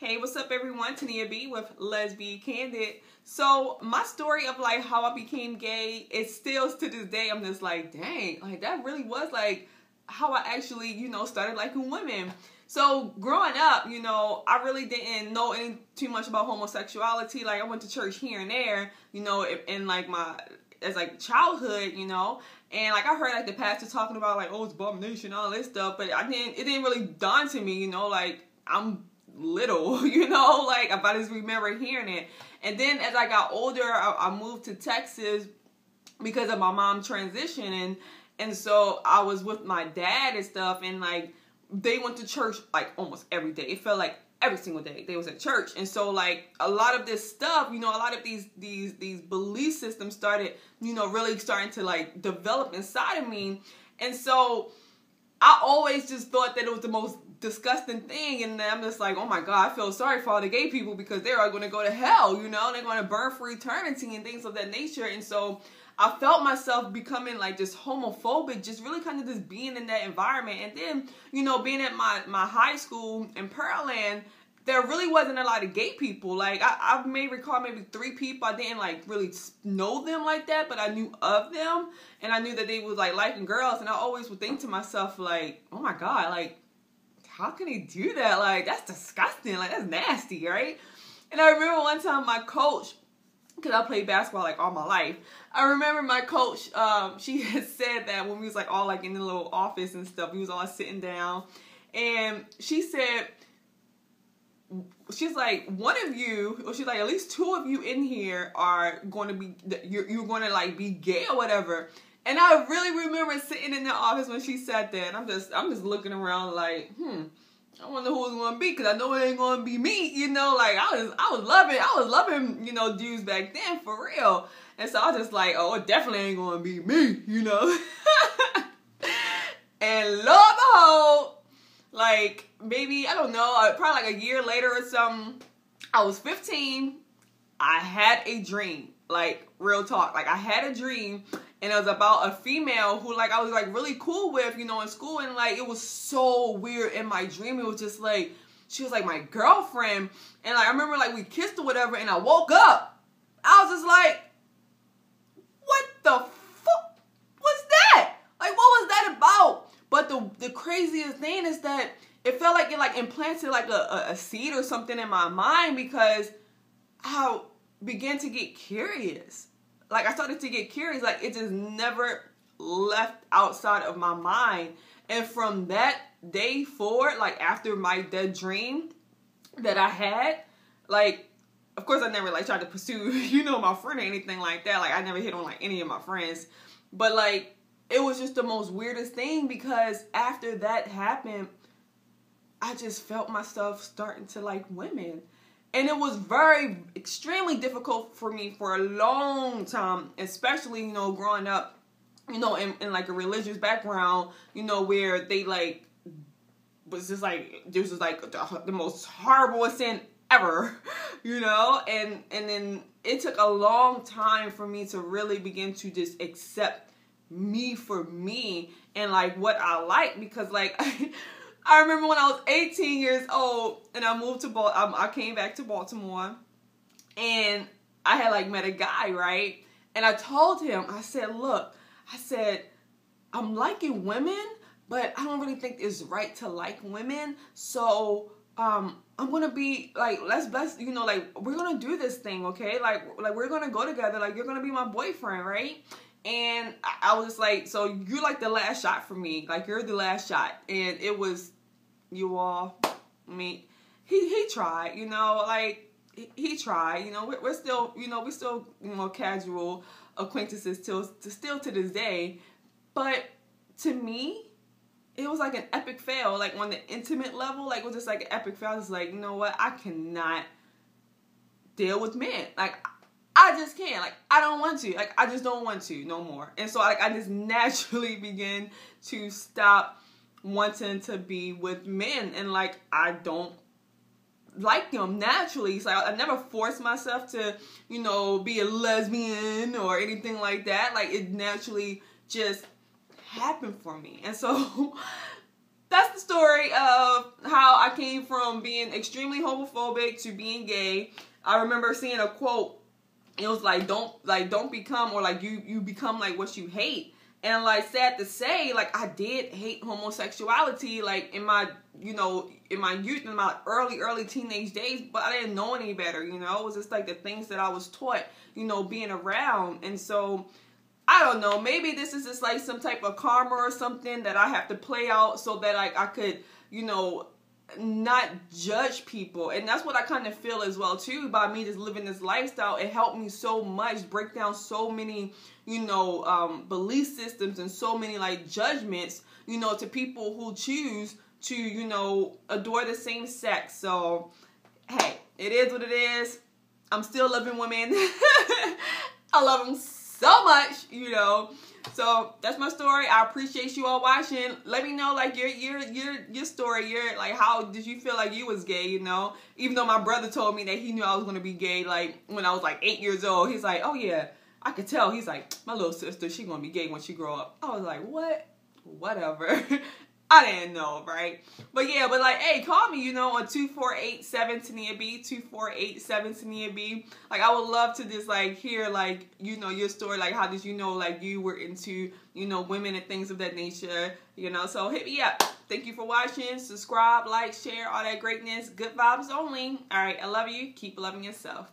Hey, what's up everyone? Tania B with Let's Be Candid. So my story of like how I became gay, it still to this day, I'm just like, dang, like that really was like how I actually, started liking women. So growing up, I really didn't know too much about homosexuality. Like I went to church here and there, in like as like childhood, and like I heard like the pastor talking about like, oh, it's abomination, all this stuff, but it didn't really dawn to me, like I'm little, like I just remember hearing it. And then as I got older, I moved to Texas because of my mom transition, and so I was with my dad and stuff, and like they went to church like almost every day. It felt like every single day they was at church. And so like a lot of this stuff, a lot of these belief systems started, really starting to like develop inside of me. And so I always just thought that it was the most disgusting thing, and I'm just like, oh my God, I feel sorry for all the gay people because they are going to go to hell, they're going to burn for eternity and things of that nature. And so I felt myself becoming like just homophobic, just really kind of just being in that environment. And then, being at my high school in Pearland, there really wasn't a lot of gay people. Like I may recall maybe 3 people. I didn't like really know them like that, but I knew of them, and I knew that they was like liking girls. And I always would think to myself like, oh my God, like how can he do that? Like that's disgusting. Like that's nasty, right? And I remember one time my coach, because I played basketball like all my life, I remember my coach, she had said that when we was like all like in the little office and stuff, we was all sitting down, and she said, she's like, one of you, or she's like, at least 2 of you in here are going to be, you're going to like be gay or whatever. And I really remember sitting in the office when she said that, and I'm just looking around like, I wonder who it's going to be, because I know it ain't going to be me, like I was loving, dudes back then for real. And so I was just like, oh, it definitely ain't going to be me, And lo and behold, like maybe, I don't know, probably like a year later or something, I was 15, I had a dream, like real talk, like I had a dream, and it was about a female who like I was like really cool with, in school, and like it was so weird in my dream. It was just like, she was like my girlfriend, and like I remember like we kissed or whatever, and I woke up, I was just like, what the fuck was that? Like what was that about? But the craziest thing is that it felt like it like implanted like a seed or something in my mind, because I began to get curious. Like I started to get curious, like it just never left outside of my mind. And from that day forward, like after that dream that I had, like of course I never like tried to pursue, my friend or anything like that. Like I never hit on like any of my friends. But like it was just the most weirdest thing, because after that happened, I just felt myself starting to like women. And it was extremely difficult for me for a long time, especially, growing up, in like a religious background, where they like, was just like, this was like the most horrible sin ever, and then it took a long time for me to really begin to just accept me for me and like what I like, because like, I remember when I was 18 years old and I moved to I came back to Baltimore, and I had like met a guy, right? And I told him, I said, look, I'm liking women, but I don't really think it's right to like women. So, I'm going to be like, let's, like, we're going to do this thing. Okay. Like we're going to go together. Like you're going to be my boyfriend. Right. And I was just like, so you're like the last shot for me. Like you're the last shot. And it was, you all, I mean, he tried, like he tried, we're still, we're still, casual acquaintances still to this day. But to me, it was like an epic fail. Like on the intimate level, like it was just like an epic fail. I was like, you know what? I cannot deal with men. Like I just can't. Like I don't want to. Like I just don't want to no more. And so like I just naturally began to stop wanting to be with men, and like I don't like them naturally. So I never forced myself to, be a lesbian or anything like that. Like it naturally just happened for me. And so that's the story of how I came from being extremely homophobic to being gay. I remember seeing a quote. It was like, don't become, or like you become like what you hate. And like, sad to say, like, I did hate homosexuality, like in my, you know, in my youth, in my early teenage days, but I didn't know any better, you know. It was just like the things that I was taught, you know, being around. And so I don't know, maybe this is just like some type of karma or something that I have to play out so that like I could, you know, not judge people. And that's what I kind of feel as well too, by me just living this lifestyle. It helped me so much break down so many, you know, belief systems and so many like judgments, you know, to people who choose to, you know, adore the same sex. So hey, it is what it is. I'm still loving women. I love them so much, you know. So that's my story. I appreciate you all watching. Let me know like your story. Your like, how did you feel like you was gay, you know? Even though my brother told me that he knew I was gonna be gay like when I was like 8 years old. He's like, oh yeah, I could tell. He's like, my little sister, she gonna be gay when she grow up. I was like, what? Whatever. I didn't know, right? But yeah, but like, hey, call me, you know, on 248-7-TANIA-B, 248-7-TANIA-B. Like, I would love to just like hear like, you know, your story. Like, how did you know like you were into, you know, women and things of that nature, you know? So hit me up. Thank you for watching. Subscribe, like, share, all that greatness. Good vibes only. All right, I love you. Keep loving yourself.